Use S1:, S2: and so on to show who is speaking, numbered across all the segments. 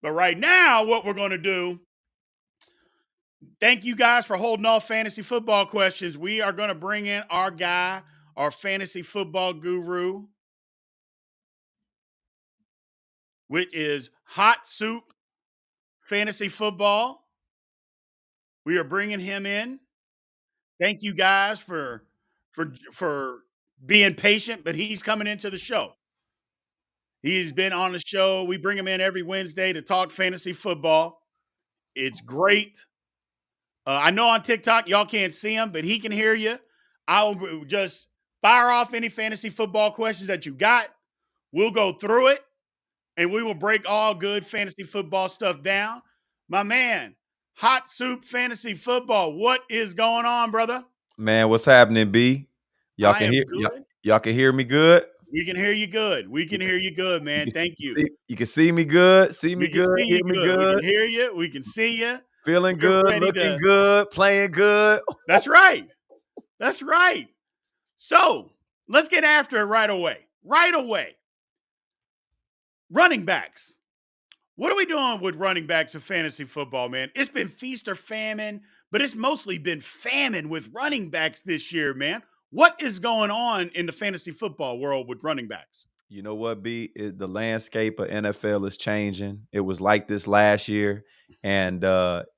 S1: But right now, what we're going to do, thank you guys for holding off fantasy football questions. We are going to bring in our guy, our fantasy football guru, which is Hot Soup Fantasy Football. We are bringing him in. Thank you guys for being patient, but he's coming into the show. He's been on the show. We bring him in every Wednesday to talk fantasy football. It's great. I know on TikTok y'all can't see him, but he can hear you. I'll just fire off any fantasy football questions that you got. We'll go through it and we will break all good fantasy football stuff down. My man, Hot Soup Fantasy Football. What is going on, brother?
S2: Man, what's happening, B? Y'all
S1: I
S2: can
S1: am
S2: hear y'all,
S1: good.
S2: y'all can hear me good.
S1: We can hear you good. We
S2: You
S1: can
S2: can,
S1: hear you good,
S2: you
S1: man.
S2: can
S1: Thank you.
S2: you can see me good,
S1: We can see
S2: hear
S1: you
S2: me
S1: good. We can
S2: good,
S1: hear you. We can see you.
S2: feeling
S1: We're
S2: good,
S1: ready
S2: looking
S1: to.
S2: good, playing good.
S1: That's right. That's right. So let's get after it right away. Right away. Running backs. What are we doing with running backs in fantasy football, man? It's been feast or famine, but it's mostly been famine with running backs this year, man. What is going on in the fantasy football world with running backs?
S2: You know what, B? The landscape of NFL is changing. It was like this last year, and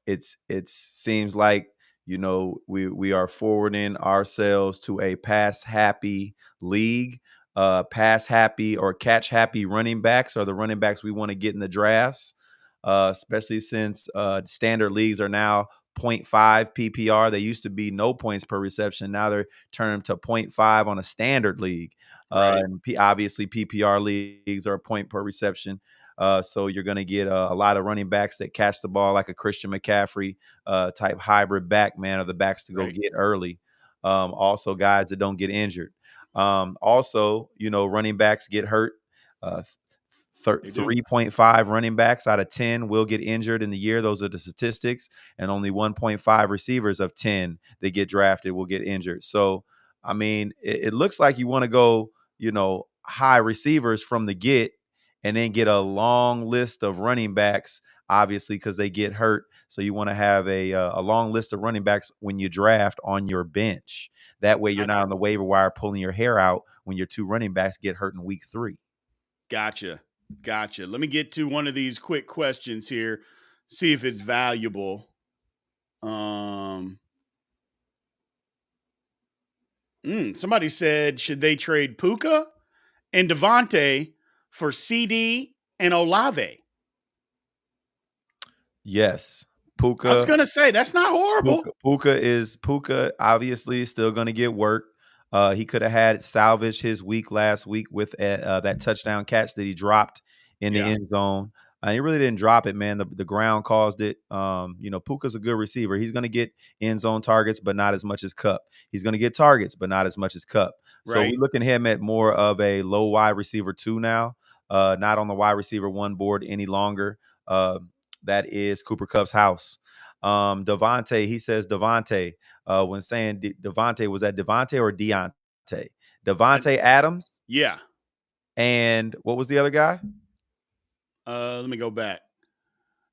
S2: it seems like we are forwarding ourselves to a pass happy league. Pass happy or catch happy running backs are the running backs we want to get in the drafts, especially since standard leagues are now point 0.5 PPR. They used to be no points per reception. Now they're turned to point 0.5 on a standard league.
S1: Right.
S2: And obviously, PPR leagues are a point per reception. So you're going to get a lot of running backs that catch the ball like a Christian McCaffrey type hybrid back, man, or the backs to go
S1: Right.
S2: get early. Also, guys that don't get injured. Also, running backs get hurt. Uh,
S1: They do.
S2: 3.5 running backs out of 10 will get injured in the year. Those are the statistics. And only 1.5 receivers of 10 that get drafted will get injured. So, I mean, it looks like you want to go, high receivers from the get and then get a long list of running backs, obviously, because they get hurt. So you want to have a long list of running backs when you draft on your bench. That way you're not
S1: Gotcha.
S2: on the waiver wire pulling your hair out when your two running backs get hurt in week 3.
S1: Gotcha. Gotcha. Let me get to one of these quick questions here, see if it's valuable. Um, Somebody said, should they trade Puka and Devontae for CD and Olave?
S2: Yes.
S1: I was
S2: Puka
S1: going to say, that's not horrible.
S2: Puka obviously still going to get work. He could have had salvaged his week last week with that touchdown catch that he dropped in the
S1: Yeah.
S2: end zone. He really didn't drop it, man. The ground caused it. Puka's a good receiver. He's going to get end zone targets, but not as much as Cup. He's going to get targets, but not as much as Cup. So
S1: Right.
S2: we're looking at him at more of a low wide receiver 2 now, not on the wide receiver 1 board any longer. That is Cooper Kupp's house. Devontae, he says Devontae. When saying Devontae, was that Devontae or Deontay?
S1: Uh,
S2: Devontae Adams.
S1: yeah.
S2: And what was the other guy?
S1: Let me go back.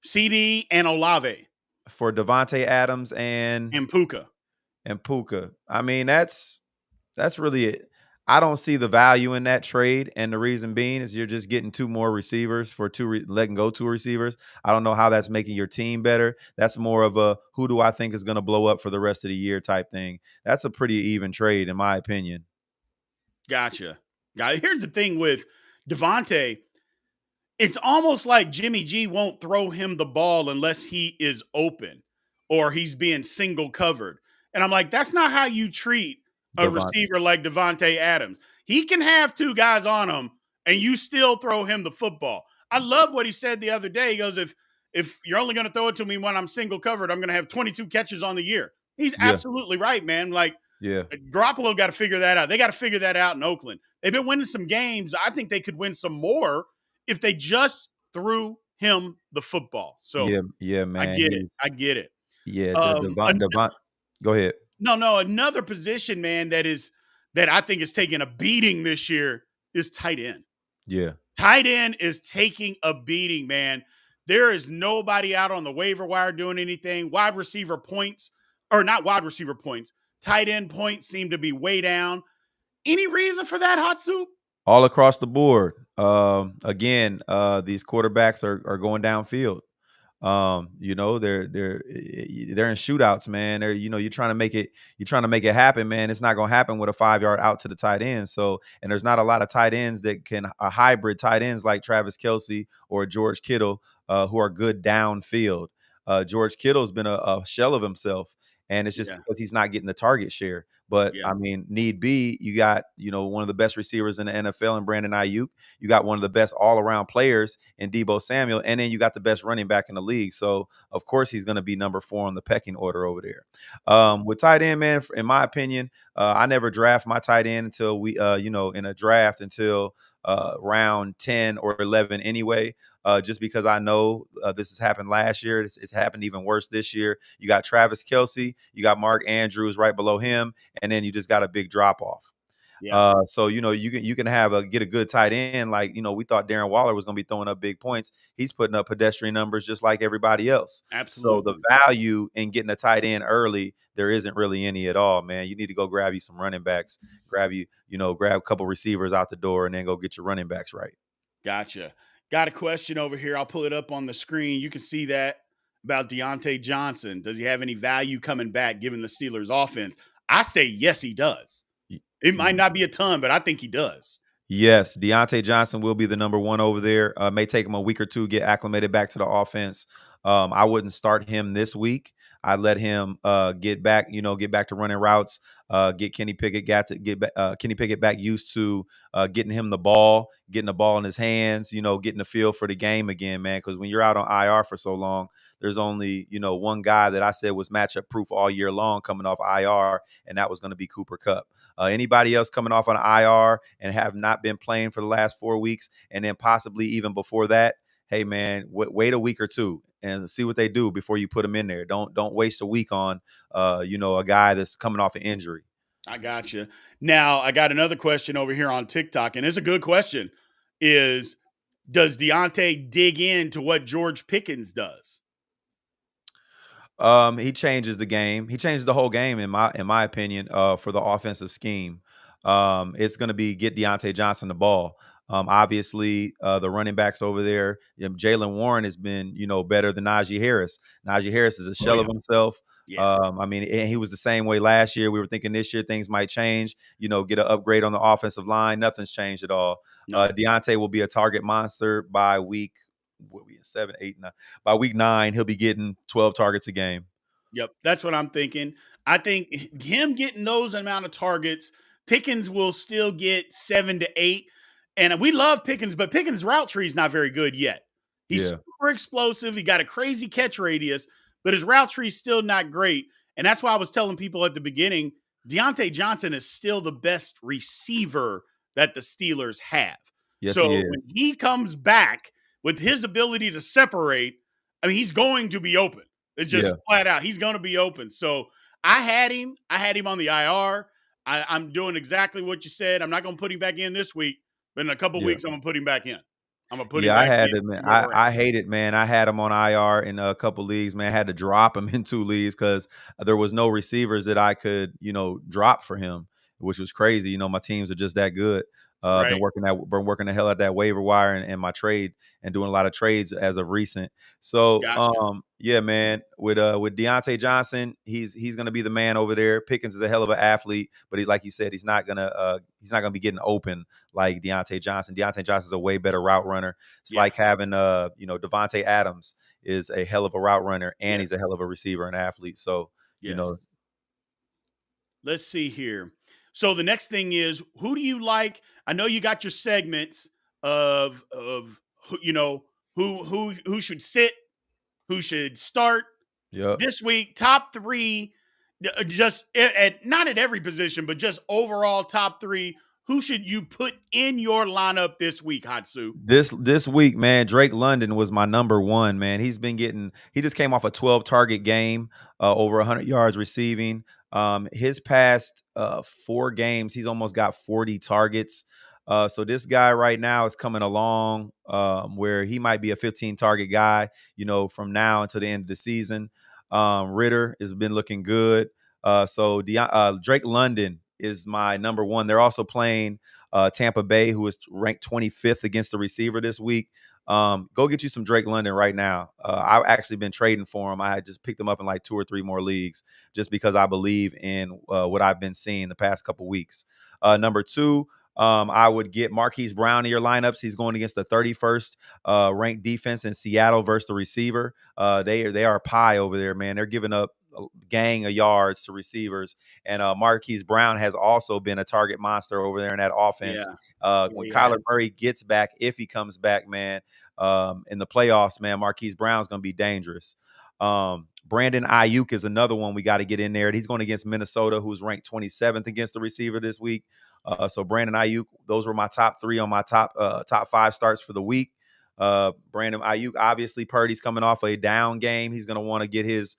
S1: CD and Olave
S2: For Devontae Adams
S1: and Puka.
S2: and Puka. I mean, that's really it. I don't see the value in that trade, and the reason being is you're just getting 2 more receivers for letting go 2 receivers. I don't know how that's making your team better. That's more of a who do I think is going to blow up for the rest of the year type thing. That's a pretty even trade, in my opinion.
S1: Gotcha. Here's the thing with Devontae. It's almost like Jimmy G won't throw him the ball unless he is open or he's being single covered. And I'm like, that's not how you treat a
S2: Devontae.
S1: receiver like Devontae Adams. He can have 2 guys on him and you still throw him the football. I love what he said the other day. He goes, if you're only going to throw it to me when I'm single covered, I'm going to have 22 catches on the year. He's
S2: Yeah,
S1: absolutely right, man. Like,
S2: yeah.
S1: Garoppolo got to figure that out. They got to figure that out in Oakland. They've been winning some games. I think they could win some more if they just threw him the football. So
S2: Yeah, yeah,
S1: I
S2: man.
S1: get it. I get it.
S2: Yeah,
S1: An-
S2: Devon. Go ahead.
S1: no, another position, man, that I think is taking a beating this year is tight end.
S2: Yeah.
S1: Tight end is taking a beating, man. There is nobody out on the waiver wire doing anything. Wide receiver points, or not wide receiver points, tight end points seem to be way down. Any reason for that, Hot Soup?
S2: All across the board. Again, these quarterbacks are going downfield. You know, they're in shootouts, man. They're, you know, you're trying to make it happen, man. It's not gonna happen with a 5 yard out to the tight end. So, and there's not a lot of tight ends that can hybrid tight ends like Travis Kelce or George Kittle, who are good downfield. George Kittle's been a shell of himself, and it's just
S1: Yeah,
S2: because he's not getting the target share. But
S1: yeah,
S2: I mean, need be, you got, you know, one of the best receivers in the NFL in Brandon Ayuk. You got one of the best all around players in Deebo Samuel, and then you got the best running back in the league. So of course he's going to be number 4 on the pecking order over there. With tight end, man, in my opinion, I never draft my tight end until you know, in a draft until round 10 or 11 anyway. Just because I know this has happened last year. It's happened even worse this year. You got Travis Kelce, you got Mark Andrews right below him, and then you just got a big drop off.
S1: yeah.
S2: So you know, you can get a good tight end. Like, you know, we thought Darren Waller was going to be throwing up big points. He's putting up pedestrian numbers just like everybody else. So the
S1: Absolutely.
S2: value in getting a tight end early, there isn't really any at all, man. You need to go grab you some running backs, grab a couple receivers out the door, and then go get your running backs right.
S1: Gotcha. Got a question over here. I'll pull it up on the screen. You can see that about Deontay Johnson. Does he have any value coming back given the Steelers' offense? I say yes, he does.
S2: Y-
S1: It might
S2: y-
S1: not be a ton, but I think he does.
S2: Yes, Deontay Johnson will be the number 1 over there. May take him a week or two to get acclimated back to the offense. I wouldn't start him this week. I'd let him get back to running routes. Get Kenny Pickett Kenny Pickett back used to getting him getting the ball in his hands. You know, getting the feel for the game again, man. Because when you're out on IR for so long, there's only, you know, one guy that I said was matchup proof all year long coming off IR, and that was going to be Cooper Kupp. Anybody else coming off on IR and have not been playing for the last 4 weeks, and then possibly even before that, hey man, wait a week or two and see what they do before you put them in there. Don't waste a week on a guy that's coming off an injury.
S1: I got you. Now, I got another question over here on TikTok, and it's a good question. Is does Deontay dig into what George Pickens does?
S2: He changes the game. He changes the whole game in my opinion. For the offensive scheme, it's going to be get Deontay Johnson the ball. Obviously, the running backs over there, Jalen Warren has been, you know, better than Najee Harris. Najee Harris is a
S1: Oh
S2: shell
S1: yeah,
S2: of himself.
S1: yeah,
S2: I mean, and he was the same way last year. We were thinking this year things might change. You know, get an upgrade on the offensive line. Nothing's changed at all.
S1: no.
S2: Deontay will be a target monster by week. What we in 7, 8, 9? By week 9, he'll be getting 12 targets a game.
S1: Yep, that's what I'm thinking. I think him getting those amount of targets, Pickens will still get 7 to 8. And we love Pickens, but Pickens' route tree is not very good yet. He's
S2: Yeah.
S1: super explosive. He got a crazy catch radius, but his route tree is still not great. And that's why I was telling people at the beginning, Deontay Johnson is still the best receiver that the Steelers have.
S2: Yes,
S1: So
S2: he
S1: when
S2: is.
S1: he comes back with his ability to separate, I mean, he's going to be open. It's
S2: Yeah.
S1: just flat out. He's going to be open. So I had him. I had him on the IR. I'm doing exactly what you said. I'm not going to put him back in this week, but in a couple
S2: Yeah.
S1: weeks, I'm going to put him back in. I'm going to put him
S2: Yeah, I
S1: back
S2: had
S1: in.
S2: to, man.
S1: See where we're at.
S2: I hate it, man. I had him on IR in a couple leagues, man. I had to drop him in 2 leagues because there was no receivers that I could, you know, drop for him, which was crazy. You know, my teams are just that good.
S1: Right.
S2: Been working the hell at that waiver wire and my trade and doing a lot of trades as of recent. So
S1: Gotcha.
S2: yeah, man, with Deontay Johnson, he's gonna be the man over there. Pickens is a hell of an athlete, but he, like you said, he's not gonna be getting open like Deontay Johnson. Deontay Johnson's a way better route runner. It's
S1: Yeah.
S2: like having Devontae Adams is a hell of a route runner and
S1: Yeah.
S2: he's a hell of a receiver and athlete. So, you
S1: Yes.
S2: know,
S1: Let's see here. So the next thing is, who do you like? I know you got your segments of who should sit, who should start
S2: yeah.
S1: this week. Top three, just not at every position, but just overall top three. Who should you put in your lineup this week, Hatsu?
S2: This week, man, Drake London was my number 1, man. He just came off a 12 target game, over 100 yards receiving. His past 4 games, he's almost got 40 targets. So this guy right now is coming along where he might be a 15 target guy, from now until the end of the season. Ritter has been looking good. Drake London is my number one. They're also playing Tampa Bay, who is ranked 25th against the receiver this week. Go get you some Drake London right now. I've actually been trading for him. I just picked him up in like 2 or 3 more leagues just because I believe in what I've been seeing the past couple weeks. Number 2, I would get Marquise Brown in your lineups. He's going against the 31st ranked defense in Seattle versus the receiver. They are pie over there, man. They're giving up a gang of yards to receivers, and Marquise Brown has also been a target monster over there in that offense.
S1: Yeah.
S2: When
S1: He
S2: Kyler
S1: has.
S2: Murray gets back, if he comes back, man, in the playoffs, man, Marquise Brown's going to be dangerous. Brandon Ayuk is another one we got to get in there. He's going against Minnesota, who's ranked 27th against the receiver this week. So Brandon Ayuk, those were my top 3 on my top 5 starts for the week. Brandon Ayuk, obviously Purdy's coming off a down game. He's going to want to get his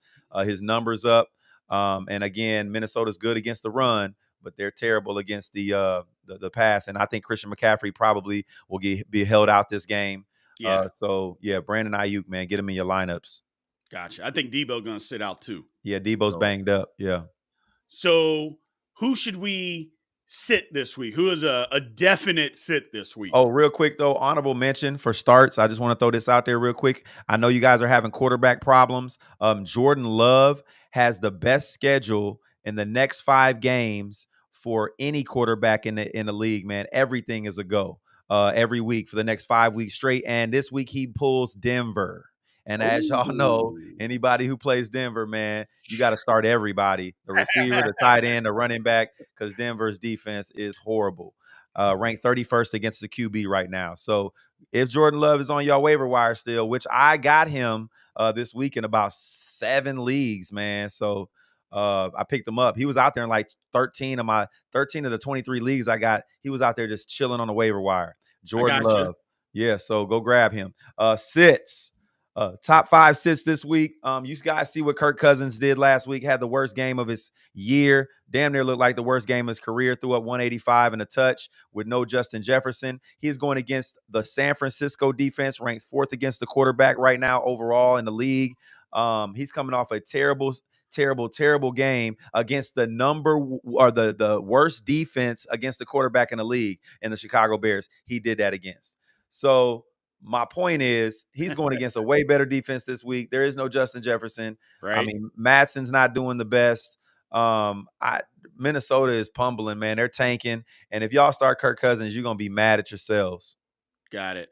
S2: numbers up. And again, Minnesota's good against the run, but they're terrible against the pass. And I think Christian McCaffrey probably will be held out this game.
S1: Yeah.
S2: Brandon Ayuk, man, get him in your lineups.
S1: Gotcha. I think Debo going to sit out too.
S2: Yeah, Debo's banged up. Yeah.
S1: So who should we sit this week? Who is a definite sit this week?
S2: Oh, real quick though, honorable mention for starts. I just want to throw this out there real quick. I know you guys are having quarterback problems. Jordan Love has the best schedule in the next 5 games for any quarterback in the league, man. Everything is a go every week for the next 5 weeks straight. And this week he pulls Denver. And as y'all know,
S1: Ooh.
S2: anybody who plays Denver, man, you got to start everybody, the receiver, the tight end, the running back, because Denver's defense is horrible. Ranked 31st against the QB right now. So if Jordan Love is on your waiver wire still, which I got him this week in about 7 leagues, man. So I picked him up. He was out there in like 13 of the 23 leagues I got. He was out there just chilling on the waiver wire. Jordan
S1: I got you.
S2: Love. Yeah, so go grab him. Sits. Top 5 sits this week. You guys see what Kirk Cousins did last week. Had the worst game of his year. Damn near looked like the worst game of his career. Threw up 185 and a touch with no Justin Jefferson. He's going against the San Francisco defense, ranked 4th against the quarterback right now overall in the league. He's coming off a terrible game against the worst defense against the quarterback in the league in the Chicago Bears. He did that against. So my point is he's going against a way better defense this week. There is no Justin Jefferson.
S1: Right.
S2: I mean, Madsen's not doing the best. Minnesota is pumbling, man. They're tanking. And if y'all start Kirk Cousins, you're going to be mad at yourselves.
S1: Got it.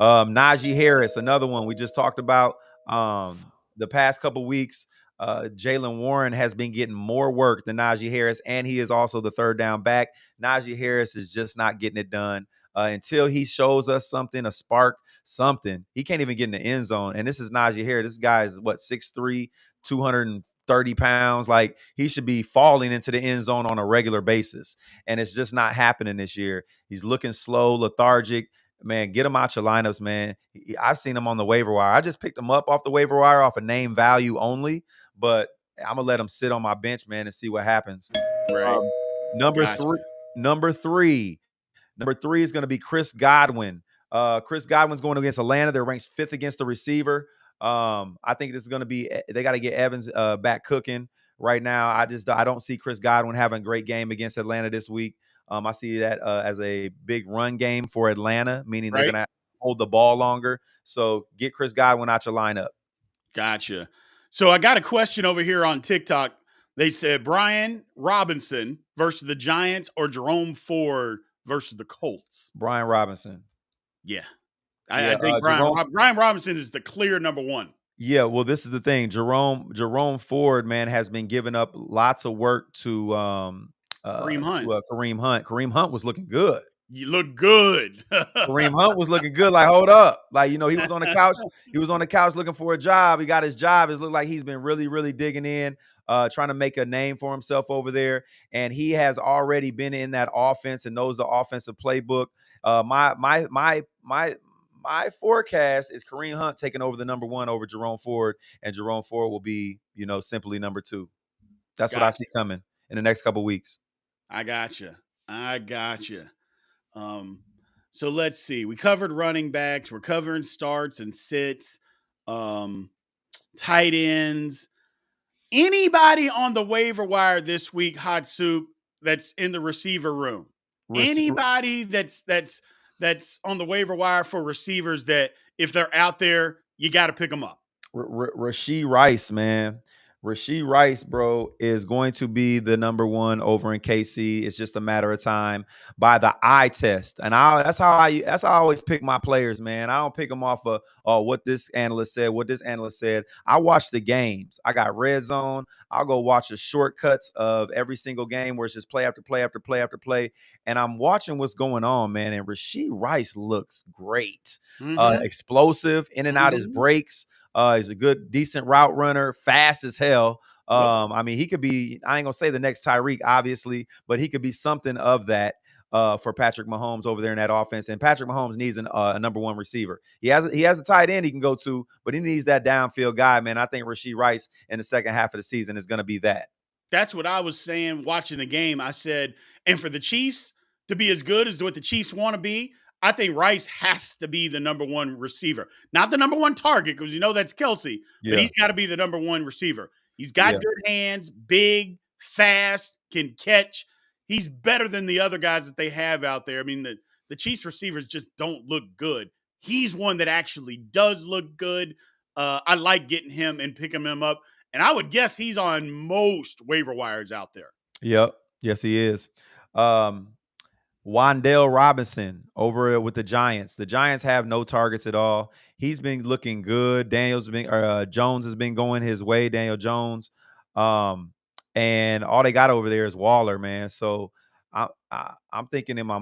S2: Najee Harris, another one we just talked about. The past couple weeks, Jaylen Warren has been getting more work than Najee Harris, and he is also the 3rd down back. Najee Harris is just not getting it done. Until he shows us something, a spark, something. He can't even get in the end zone. And this is Najee Harris. This guy is 6'3", 230 pounds. Like, he should be falling into the end zone on a regular basis. And it's just not happening this year. He's looking slow, lethargic. Man, get him out your lineups, man. I've seen him on the waiver wire. I just picked him up off the waiver wire off a name value only, but I'm gonna let him sit on my bench, man, and see what happens.
S1: Right.
S2: Number
S1: Gotcha.
S2: three is going to be Chris Godwin. Chris Godwin's going against Atlanta. They're ranked 5th against the receiver. I think this is going to be, they got to get Evans back cooking right now. I don't see Chris Godwin having a great game against Atlanta this week. I see that as a big run game for Atlanta, meaning they're
S1: Right.
S2: going to hold the ball longer. So get Chris Godwin out your lineup.
S1: Gotcha. So I got a question over here on TikTok. They said Brian Robinson versus the Giants or Jerome Ford versus the Colts.
S2: Brian Robinson.
S1: Yeah. I think Brian Robinson is the clear number 1.
S2: Yeah, well, this is the thing. Jerome Ford, man, has been giving up lots of work to
S1: Kareem Hunt.
S2: Kareem Hunt. Kareem Hunt was looking good.
S1: You look good.
S2: Kareem Hunt was looking good. Like, hold up. Like, he was on the couch. He was on the couch looking for a job. He got his job. It looked like he's been really, really digging in, trying to make a name for himself over there. And he has already been in that offense and knows the offensive playbook. My forecast is Kareem Hunt taking over the number 1 over Jerome Ford, and Jerome Ford will be, simply number 2. That's what I see coming in the next couple weeks.
S1: I gotcha. Um, so let's see. We covered running backs. We're covering starts and sits, um, tight ends. Anybody on the waiver wire this week, Hot Soup, that's in the receiver room?
S2: Rece-
S1: Anybody that's on the waiver wire for receivers that if they're out there, you got to pick them up.
S2: Rasheed Rice, man. Rasheed Rice, bro, is going to be the number one over in KC. It's just a matter of time by the eye test, and that's how I always pick my players, man. I don't pick them off of what this analyst said, what this analyst said. I watch the games. I got red zone. I'll go watch the shortcuts of every single game where it's just play after play after play after play, and I'm watching what's going on, man. And Rasheed Rice looks great,
S1: Mm-hmm.
S2: explosive in and out his
S1: Mm-hmm.
S2: breaks. He's a good, decent route runner, fast as hell.
S1: Yep.
S2: I mean, he could be, I ain't gonna say the next Tyreek, obviously, but he could be something of that for Patrick Mahomes over there in that offense. And Patrick Mahomes needs a number one receiver. He has a tight end he can go to, but he needs that downfield guy, man. I think Rasheed Rice in the second half of the season is gonna be that.
S1: That's what I was saying watching the game. I said, and for the Chiefs to be as good as what the Chiefs want to be, I think Rice has to be the number one receiver. Not the number one target, because you know that's Kelsey, but
S2: Yeah,
S1: he's got to be the number one receiver. He's got
S2: yeah.
S1: good hands, big, fast, can catch. He's better than the other guys that they have out there. I mean, the Chiefs receivers just don't look good. He's one that actually does look good. I like getting him and picking him up. And I would guess he's on most waiver wires out there.
S2: Yep. Yes, he is. Um, Wandale Robinson over with the Giants. The Giants have no targets at all. He's been looking good. Jones has been going his way. Daniel Jones, and all they got over there is Waller, man. So I'm thinking in my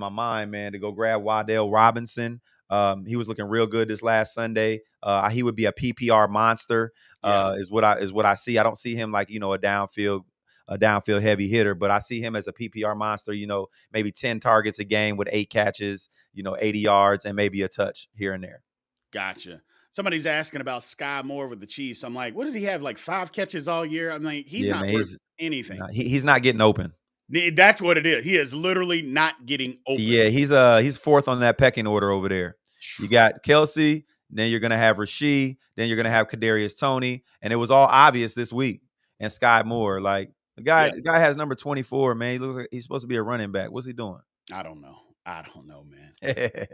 S2: mind, man, to go grab Wandale Robinson. He was looking real good this last Sunday. He would be a PPR monster.
S1: Yeah,
S2: Is what I see. I don't see him like a downfield heavy hitter, but I see him as a PPR monster, maybe 10 targets a game with 8 catches, 80 yards and maybe a touch here and there.
S1: gotcha. Somebody's asking about Sky Moore with the Chiefs. I'm like, what does he have? Like 5 catches all year? I'm like, he's
S2: Yeah,
S1: not
S2: man,
S1: worth
S2: he's
S1: anything.
S2: no, he's not getting open.
S1: That's what it is. He is literally not getting open.
S2: Yeah, he's fourth on that pecking order over there. You got Kelsey, then you're gonna have Rasheed, then you're gonna have Kadarius Tony, and it was all obvious this week. And Sky Moore, like the guy,
S1: Yep.
S2: the guy has number 24, man. He looks like he's supposed to be a running back. What's he doing?
S1: I don't know. I don't know, man.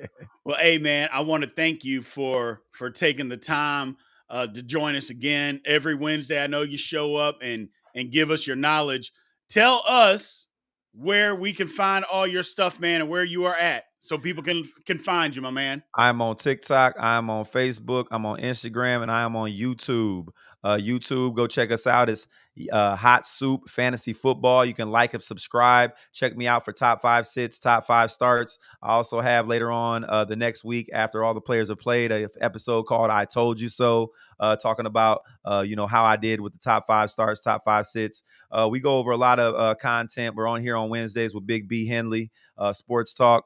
S1: Well, hey, man, I want to thank you for taking the time to join us again every Wednesday. I know you show up and give us your knowledge. Tell us where we can find all your stuff, man, and where you are at, so people can find you, my man.
S2: I'm on TikTok, I'm on Facebook, I'm on Instagram, and I am on YouTube. YouTube, go check us out. It's Hot Soup Fantasy Football. You can like and subscribe. Check me out for top five sits, top five starts. I also have later on the next week after all the players have played a episode called "I Told You So," talking about how I did with the top five starts, top five sits. We go over a lot of content. We're on here on Wednesdays with Big B Henley, Sports Talk.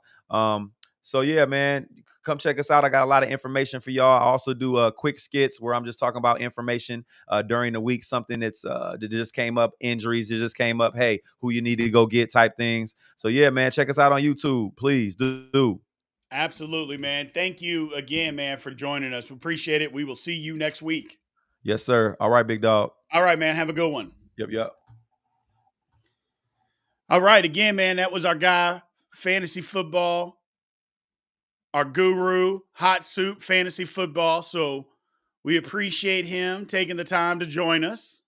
S2: So yeah, man, come check us out. I got a lot of information for y'all. I also do quick skits where I'm just talking about information during the week, something that just came up, injuries that just came up. Hey, who you need to go get type things. So yeah, man, check us out on YouTube, please do.
S1: Absolutely, man. Thank you again, man, for joining us. We appreciate it. We will see you next week.
S2: Yes, sir. All right, big dog.
S1: All right, man. Have a good one.
S2: Yep, yep.
S1: All right, again, man, that was our guy, fantasy football, our guru, Hot Soup Fantasy Football. So we appreciate him taking the time to join us.